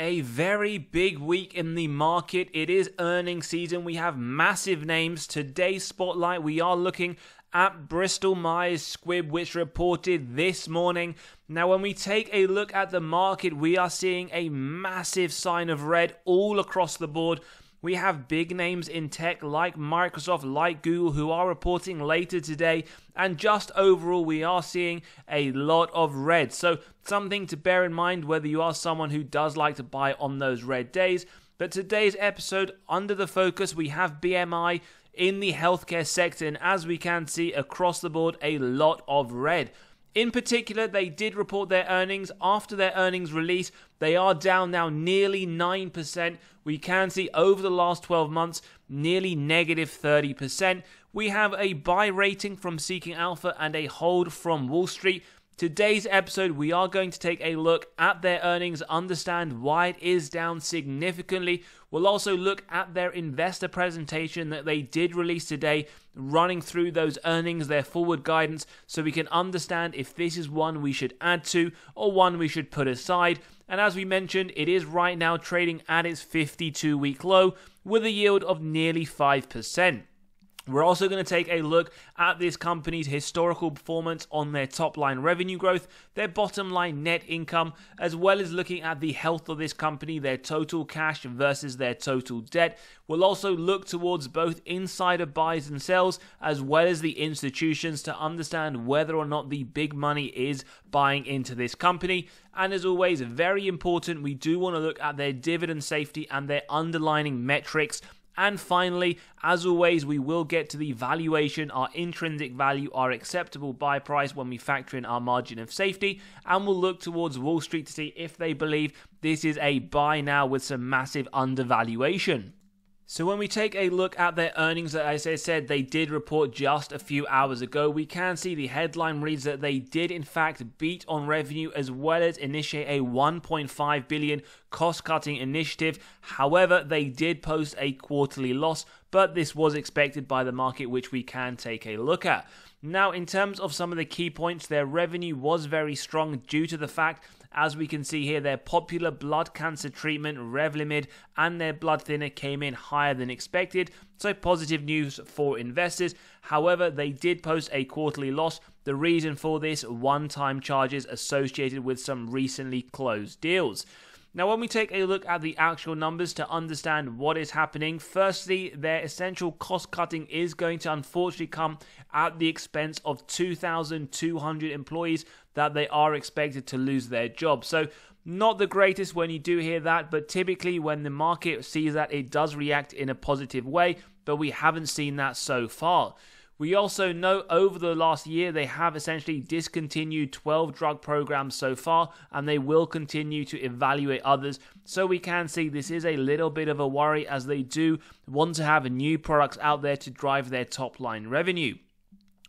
A very big week in the market. It is earnings season. We have massive names. Today's spotlight, we are looking at Bristol-Myers Squibb, which reported this morning. Now, when we take a look at the market, we are seeing a massive sign of red all across the board. We have big names in tech like Microsoft, like Google, who are reporting later today. And just overall, we are seeing a lot of red. So something to bear in mind whether you are someone who does like to buy on those red days. But today's episode, under the focus, we have BMI in the healthcare sector. And as we can see across the board, a lot of red. In particular, they did report their earnings. After their earnings release, they are down now nearly 9%. We can see over the last 12 months, nearly negative 30%. We have a buy rating from Seeking Alpha and a hold from Wall Street. Today's episode, we are going to take a look at their earnings, understand why it is down significantly. We'll also look at their investor presentation that they did release today, running through those earnings, their forward guidance, so we can understand if this is one we should add to or one we should put aside. And as we mentioned, it is right now trading at its 52-week low with a yield of nearly 5%. We're also going to take a look at this company's historical performance on their top line revenue growth, their bottom line net income, as well as looking at the health of this company, their total cash versus their total debt. We'll also look towards both insider buys and sells, as well as the institutions, to understand whether or not the big money is buying into this company. And as always, very important, we do want to look at their dividend safety and their underlying metrics. And finally, as always, we will get to the valuation, our intrinsic value, our acceptable buy price when we factor in our margin of safety, and we'll look towards Wall Street to see if they believe this is a buy now with some massive undervaluation. So when we take a look at their earnings, as I said, they did report just a few hours ago. We can see the headline reads that they did in fact beat on revenue as well as initiate a $1.5 billion cost-cutting initiative. However, they did post a quarterly loss, but this was expected by the market, which we can take a look at. Now, in terms of some of the key points, their revenue was very strong due to the fact, as we can see here, their popular blood cancer treatment, Revlimid, and their blood thinner came in higher than expected, so positive news for investors. However, they did post a quarterly loss. The reason for this, one-time charges associated with some recently closed deals. Now, when we take a look at the actual numbers to understand what is happening, firstly, their essential cost cutting is going to unfortunately come at the expense of 2,200 employees that they are expected to lose their jobs. So not the greatest when you do hear that, but typically when the market sees that, it does react in a positive way, but we haven't seen that so far. We also know over the last year they have essentially discontinued 12 drug programs so far, and they will continue to evaluate others. So we can see this is a little bit of a worry, as they do want to have new products out there to drive their top line revenue.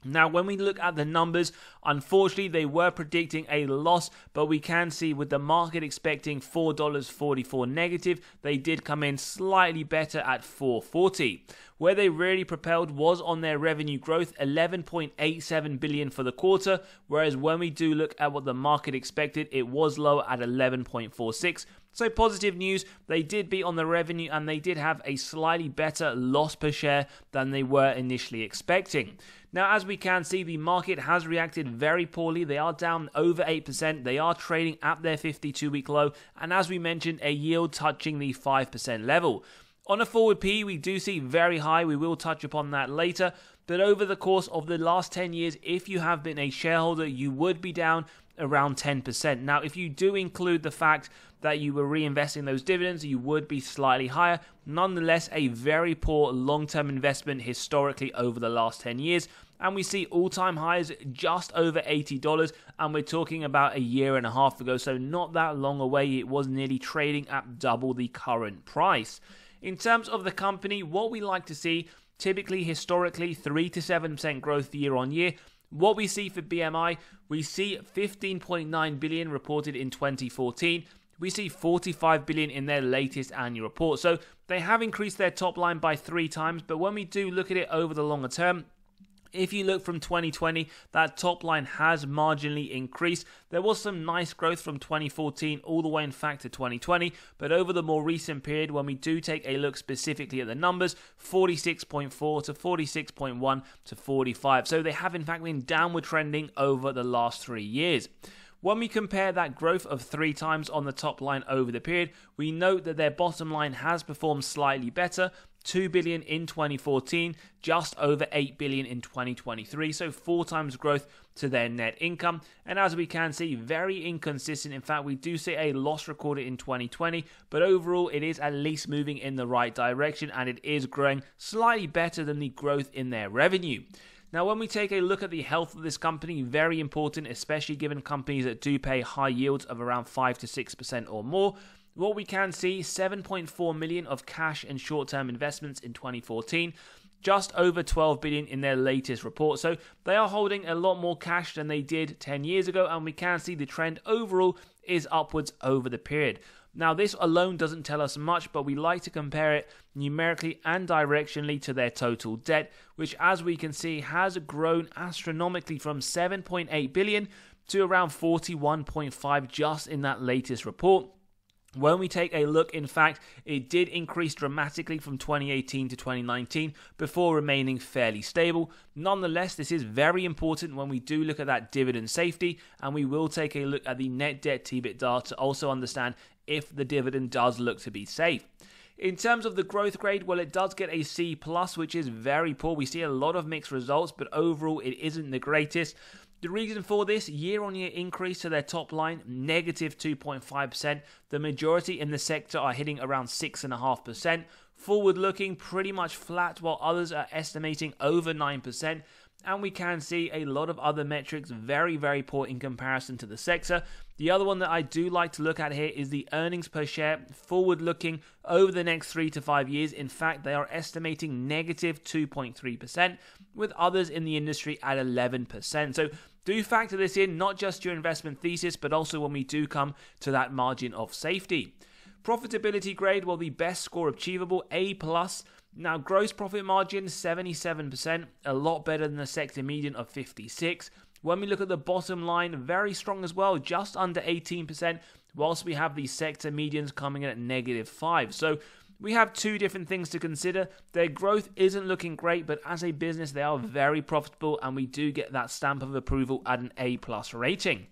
Now, when we look at the numbers, unfortunately, they were predicting a loss, but we can see with the market expecting $4.44 negative, they did come in slightly better at $4.40. Where they really propelled was on their revenue growth, $11.87 billion for the quarter, whereas when we do look at what the market expected, it was lower at $11.46. So positive news, they did beat on the revenue and they did have a slightly better loss per share than they were initially expecting. Now, as we can see, the market has reacted very poorly. They are down over 8%. They are trading at their 52-week low. And as we mentioned, a yield touching the 5% level. On a forward PE, we do see very high. We will touch upon that later. But over the course of the last 10 years, if you have been a shareholder, you would be down around 10%. Now, if you do include the fact that you were reinvesting those dividends, you would be slightly higher. Nonetheless, a very poor long-term investment historically over the last 10 years. And we see all-time highs just over $80, and we're talking about a year and a half ago, so not that long away. It was nearly trading at double the current price. In terms of the company, what we like to see, typically historically 3 to 7% growth year on year. What we see for BMI, we see $15.9 billion reported in 2014. We see $45 billion in their latest annual report. So they have increased their top line by 3 times, but when we do look at it over the longer term, If you look from 2020, that top line has marginally increased. There was some nice growth from 2014 all the way in fact to 2020, but over the more recent period, when we do take a look specifically at the numbers, 46.4 to 46.1 to 45. So they have in fact been downward trending over the last 3 years. When we compare that growth of 3 times on the top line over the period, we note that their bottom line has performed slightly better. 2 billion in 2014, just over 8 billion in 2023, so 4 times growth to their net income. And as we can see, very inconsistent. In fact, we do see a loss recorded in 2020, but overall it is at least moving in the right direction and it is growing slightly better than the growth in their revenue. Now, when we take a look at the health of this company, very important, especially given companies that do pay high yields of around 5 to 6% or more. What we can see, 7.4 million of cash and short-term investments in 2014, just over 12 billion in their latest report. So they are holding a lot more cash than they did 10 years ago, and we can see the trend overall is upwards over the period. Now, this alone doesn't tell us much, but we like to compare it numerically and directionally to their total debt, which, as we can see, has grown astronomically from 7.8 billion to around 41.5 just in that latest report. When we take a look, in fact, it did increase dramatically from 2018 to 2019 before remaining fairly stable. Nonetheless, this is very important when we do look at that dividend safety, and we will take a look at the net debt to EBITDA to also understand if the dividend does look to be safe. In terms of the growth grade, well, it does get a C+, which is very poor. We see a lot of mixed results, but overall it isn't the greatest. The reason for this year-on-year increase to their top line, negative 2.5%. The majority in the sector are hitting around 6.5%. Forward-looking, pretty much flat, while others are estimating over 9%. And we can see a lot of other metrics very, very poor in comparison to the sector. The other one that I do like to look at here is the earnings per share, forward-looking over the next 3 to 5 years. In fact, they are estimating negative 2.3%, with others in the industry at 11%. So do factor this in, not just your investment thesis, but also when we do come to that margin of safety. Profitability grade, well, the best score achievable, A+. Now, gross profit margin, 77%, a lot better than the sector median of 56%. When we look at the bottom line, very strong as well, just under 18%, whilst we have the sector medians coming in at -5%. So we have 2 different things to consider. Their growth isn't looking great, but as a business, they are very profitable, and we do get that stamp of approval at an A+ rating.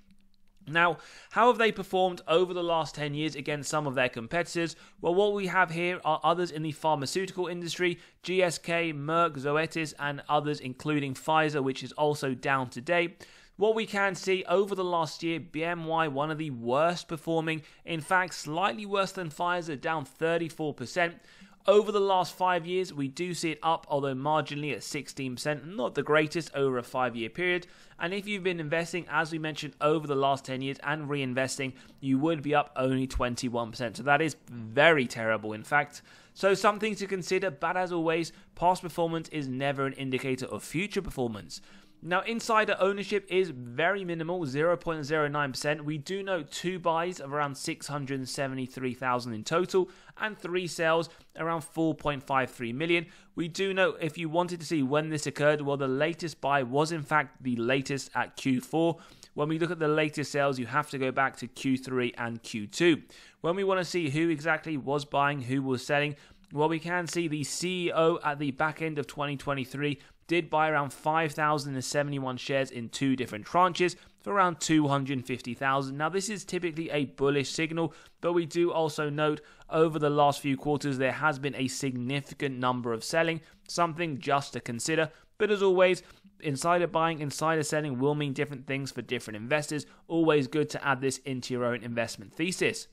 Now, how have they performed over the last 10 years against some of their competitors? Well, what we have here are others in the pharmaceutical industry, GSK, Merck, Zoetis, and others, including Pfizer, which is also down today. What we can see over the last year, BMY, one of the worst performing, in fact, slightly worse than Pfizer, down 34%. Over the last 5 years, we do see it up, although marginally at 16%, not the greatest over a 5-year period. And if you've been investing, as we mentioned, over the last 10 years and reinvesting, you would be up only 21%. So that is very terrible, in fact. So something to consider, but as always, past performance is never an indicator of future performance. Now, insider ownership is very minimal, 0.09%. We do note 2 buys of around 673,000 in total and 3 sales around 4.53 million. We do note, if you wanted to see when this occurred, well, the latest buy was in fact the latest at Q4. When we look at the latest sales, you have to go back to Q3 and Q2. When we want to see who exactly was buying, who was selling, well, we can see the CEO at the back end of 2023 did buy around 5,071 shares in 2 different tranches for around 250,000. Now, this is typically a bullish signal, but we do also note over the last few quarters there has been a significant number of selling, something just to consider. But as always, insider buying, insider selling will mean different things for different investors. Always good to add this into your own investment thesis.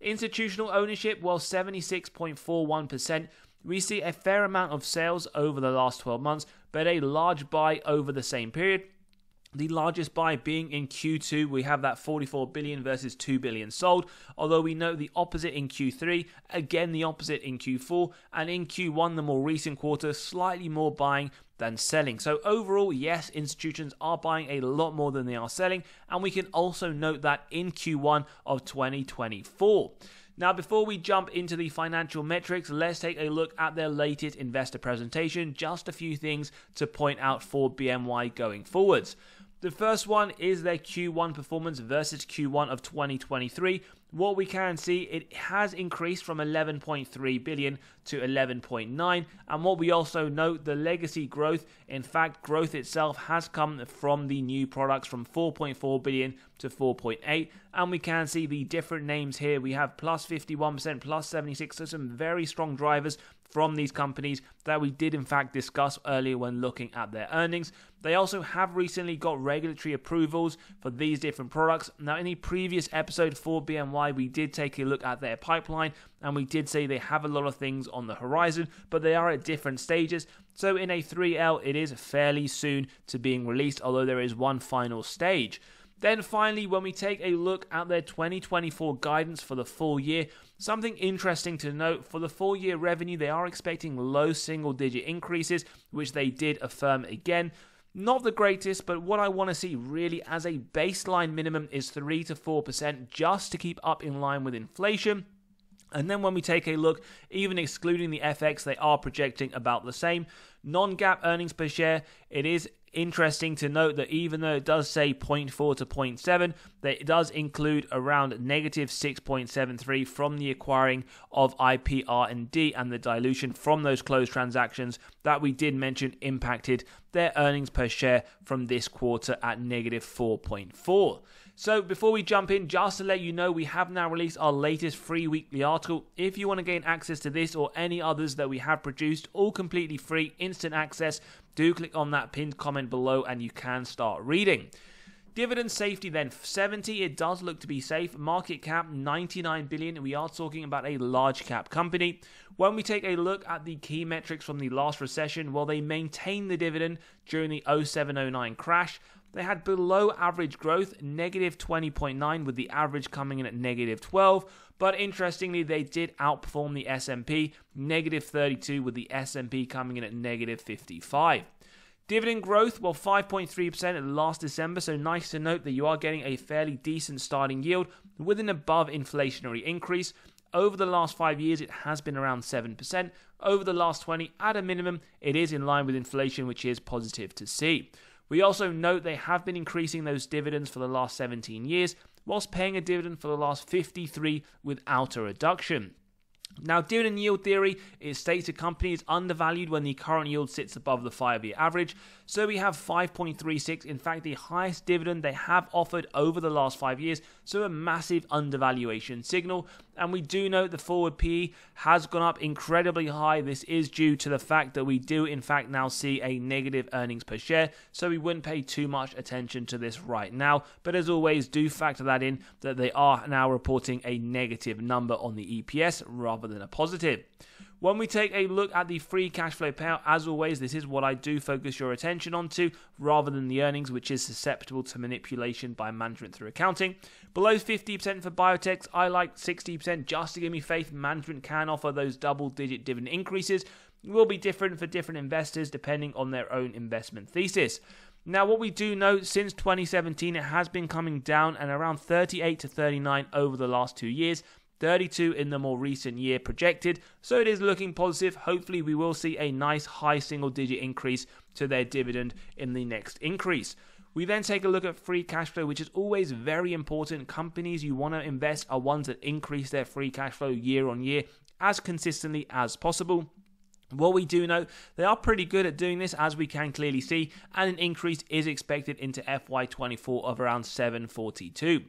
Institutional ownership, well, 76.41%. We see a fair amount of sales over the last 12 months, but a large buy over the same period. The largest buy being in Q2, we have that 44 billion versus 2 billion sold, although we know the opposite in Q3, again the opposite in Q4, and in Q1, the more recent quarter, slightly more buying than selling. So overall, yes, institutions are buying a lot more than they are selling, and we can also note that in Q1 of 2024. Now, before we jump into the financial metrics, let's take a look at their latest investor presentation. Just a few things to point out for BMY going forwards. The first one is their Q1 performance versus Q1 of 2023. What we can see, it has increased from 11.3 billion to 11.9, and what we also note, the legacy growth, in fact growth itself has come from the new products from 4.4 billion to 4.8, and we can see the different names here. We have plus 51%, plus 76%, so some very strong drivers from these companies that we did in fact discuss earlier when looking at their earnings. They also have recently got regulatory approvals for these different products. Now, in the previous episode for BMY, we did take a look at their pipeline, and we did say they have a lot of things on the horizon, but they are at different stages. So in a 3L, it is fairly soon to being released, although there is one final stage. Then finally, when we take a look at their 2024 guidance for the full year, something interesting to note, for the full year revenue, they are expecting low single-digit increases, which they did affirm again. Not the greatest, but what I want to see really as a baseline minimum is 3 to 4% just to keep up in line with inflation. And then when we take a look, even excluding the FX, they are projecting about the same. Non-GAAP earnings per share, it is interesting to note that even though it does say 0.4 to 0.7, that it does include around negative 6.73 from the acquiring of IPR&D and the dilution from those closed transactions that we did mention impacted their earnings per share from this quarter at negative 4.4. So before we jump in, just to let you know, we have now released our latest free weekly article. If you want to gain access to this or any others that we have produced, all completely free, instant access, do click on that pinned comment below and you can start reading. Dividend safety then, 70, it does look to be safe. Market cap, 99 billion. We are talking about a large cap company. When we take a look at the key metrics from the last recession, well, they maintained the dividend during the 07-09 crash. They had below average growth, negative 20.9, with the average coming in at negative 12. But interestingly, they did outperform the S&P, negative 32, with the S&P coming in at negative 55. Dividend growth, well, 5.3% last December, so nice to note that you are getting a fairly decent starting yield with an above inflationary increase. Over the last 5 years, it has been around 7%. Over the last 20, at a minimum, it is in line with inflation, which is positive to see. We also note they have been increasing those dividends for the last 17 years, whilst paying a dividend for the last 53 without a reduction. Now, dividend yield theory, it states a company is undervalued when the current yield sits above the 5-year average. So we have 5.36, in fact the highest dividend they have offered over the last 5 years, so a massive undervaluation signal. And we do note the forward PE has gone up incredibly high. This is due to the fact that we do in fact now see a negative earnings per share, so we wouldn't pay too much attention to this right now. But as always, do factor that in, that they are now reporting a negative number on the EPS rather than a positive. When we take a look at the free cash flow payout, as always, this is what I do focus your attention onto rather than the earnings, which is susceptible to manipulation by management through accounting. Below 50% for biotechs, I like 60% just to give me faith management can offer those double-digit dividend increases. It will be different for different investors depending on their own investment thesis. Now, what we do know, since 2017, it has been coming down and around 38 to 39 over the last 2 years. 32 in the more recent year projected, so it is looking positive. Hopefully we will see a nice high single-digit increase to their dividend in the next increase. We then take a look at free cash flow, which is always very important. Companies you want to invest are ones that increase their free cash flow year on year as consistently as possible. What we do know, they are pretty good at doing this, as we can clearly see, and an increase is expected into FY24 of around 742.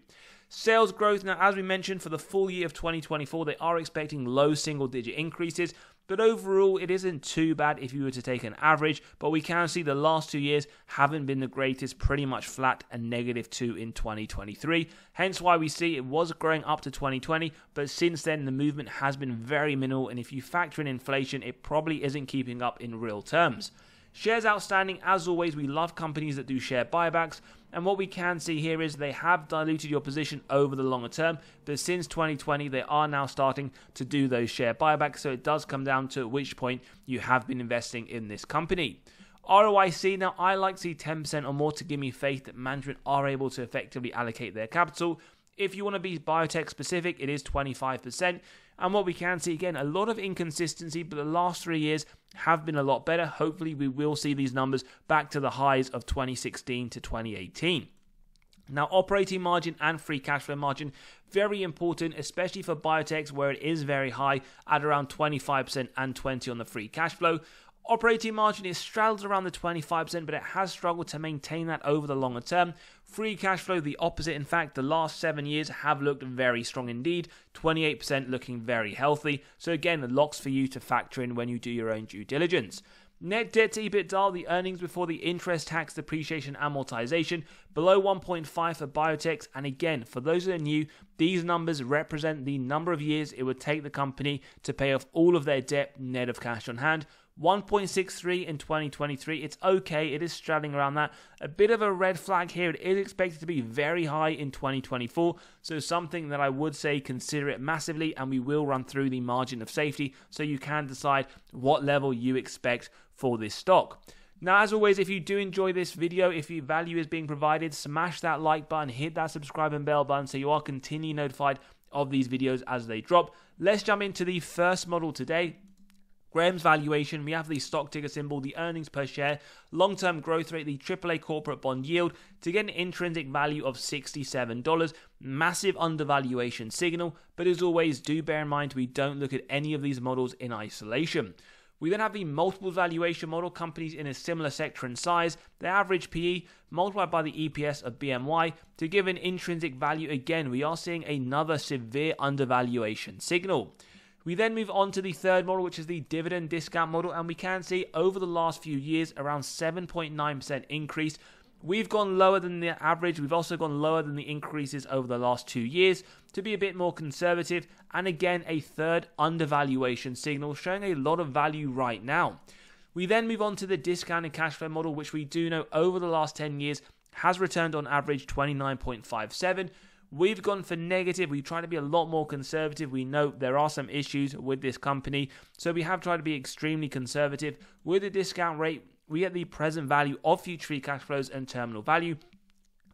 Sales growth, now as we mentioned, for the full year of 2024, they are expecting low single-digit increases, but overall it isn't too bad if you were to take an average, but we can see the last 2 years haven't been the greatest, pretty much flat and -2 in 2023, hence why we see it was growing up to 2020, but since then the movement has been very minimal, and if you factor in inflation, it probably isn't keeping up in real terms. Shares outstanding, as always, we love companies that do share buybacks, and what we can see here is they have diluted your position over the longer term, but since 2020 they are now starting to do those share buybacks, so it does come down to at which point you have been investing in this company. ROIC, now I like to see 10% or more to give me faith that management are able to effectively allocate their capital. If you want to be biotech specific, it is 25%. And what we can see, again, a lot of inconsistency, but the last 3 years have been a lot better. Hopefully, we will see these numbers back to the highs of 2016 to 2018. Now, operating margin and free cash flow margin, very important, especially for biotechs where it is very high at around 25% and 20% on the free cash flow. Operating margin is straddled around the 25%, but it has struggled to maintain that over the longer term. Free cash flow, the opposite. In fact, the last 7 years have looked very strong indeed. 28% looking very healthy. So again, the locks for you to factor in when you do your own due diligence. Net debt to EBITDA, the earnings before the interest, tax, depreciation, amortization, below 1.5 for biotechs. And again, for those that are new, these numbers represent the number of years it would take the company to pay off all of their debt net of cash on hand. 1.63 in 2023. It's okay. It is straddling around that. A bit of a red flag here. It is expected to be very high in 2024. So something that I would say consider it massively, and we will run through the margin of safety so you can decide what level you expect for this stock. Now, as always, if you do enjoy this video, if your value is being provided, smash that like button, hit that subscribe and bell button so you are continually notified of these videos as they drop. Let's jump into the first model today. Graham's valuation, we have the stock ticker symbol, the earnings per share, long-term growth rate, the AAA corporate bond yield to get an intrinsic value of $67. Massive undervaluation signal, but as always, do bear in mind we don't look at any of these models in isolation. We then have the multiple valuation model, companies in a similar sector and size, the average PE multiplied by the EPS of BMY to give an intrinsic value. Again, we are seeing another severe undervaluation signal. We then move on to the third model, which is the dividend discount model, and we can see over the last few years around 7.9% increase. We've gone lower than the average. We've also gone lower than the increases over the last 2 years to be a bit more conservative. And again, a third undervaluation signal showing a lot of value right now. We then move on to the discounted cash flow model, which we do know over the last 10 years has returned on average 29.57. We've gone for negative. We try to be a lot more conservative. We know there are some issues with this company, so we have tried to be extremely conservative. With the discount rate, we get the present value of future free cash flows and terminal value.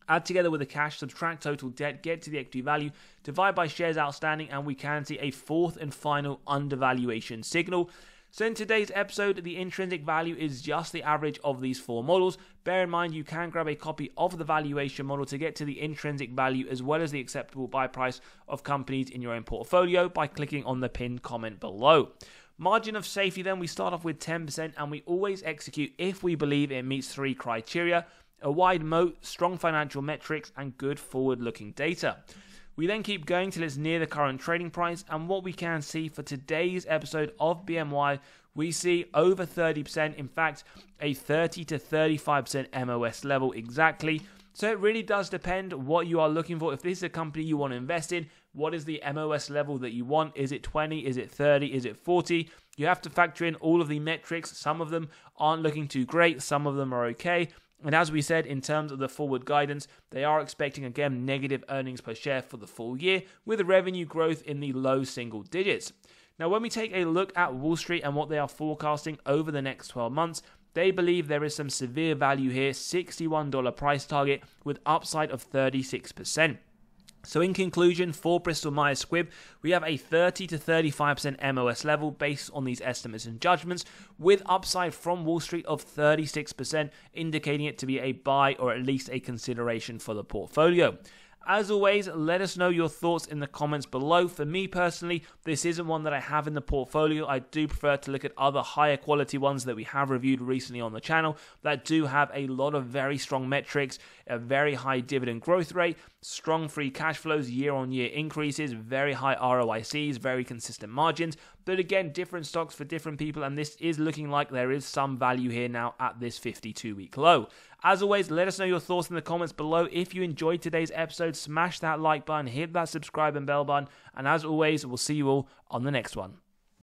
Add together with the cash, subtract total debt, get to the equity value, divide by shares outstanding, and we can see a fourth and final undervaluation signal. So in today's episode, the intrinsic value is just the average of these four models. Bear in mind, you can grab a copy of the valuation model to get to the intrinsic value as well as the acceptable buy price of companies in your own portfolio by clicking on the pinned comment below. Margin of safety then, we start off with 10% and we always execute if we believe it meets 3 criteria: a wide moat, strong financial metrics, and good forward-looking data. We then keep going till it's near the current trading price, and what we can see for today's episode of BMY, we see over 30%, in fact, a 30 to 35% MOS level exactly. So it really does depend what you are looking for. If this is a company you want to invest in, what is the MOS level that you want? Is it 20? Is it 30? Is it 40? You have to factor in all of the metrics. Some of them aren't looking too great. Some of them are okay. And as we said, in terms of the forward guidance, they are expecting, again, negative earnings per share for the full year with revenue growth in the low single digits. Now, when we take a look at Wall Street and what they are forecasting over the next 12 months, they believe there is some severe value here, $61 price target with upside of 36%. So in conclusion, for Bristol-Myers Squibb, we have a 30 to 35% MOS level based on these estimates and judgments, with upside from Wall Street of 36%, indicating it to be a buy or at least a consideration for the portfolio. As always, let us know your thoughts in the comments below. For me personally, this isn't one that I have in the portfolio. I do prefer to look at other higher quality ones that we have reviewed recently on the channel that do have a lot of very strong metrics, a very high dividend growth rate, strong free cash flows, year-on-year increases, very high ROICs, very consistent margins. But again, different stocks for different people, and this is looking like there is some value here now at this 52-week low. As always, let us know your thoughts in the comments below. If you enjoyed today's episode, smash that like button, hit that subscribe and bell button, and as always, we'll see you all on the next one.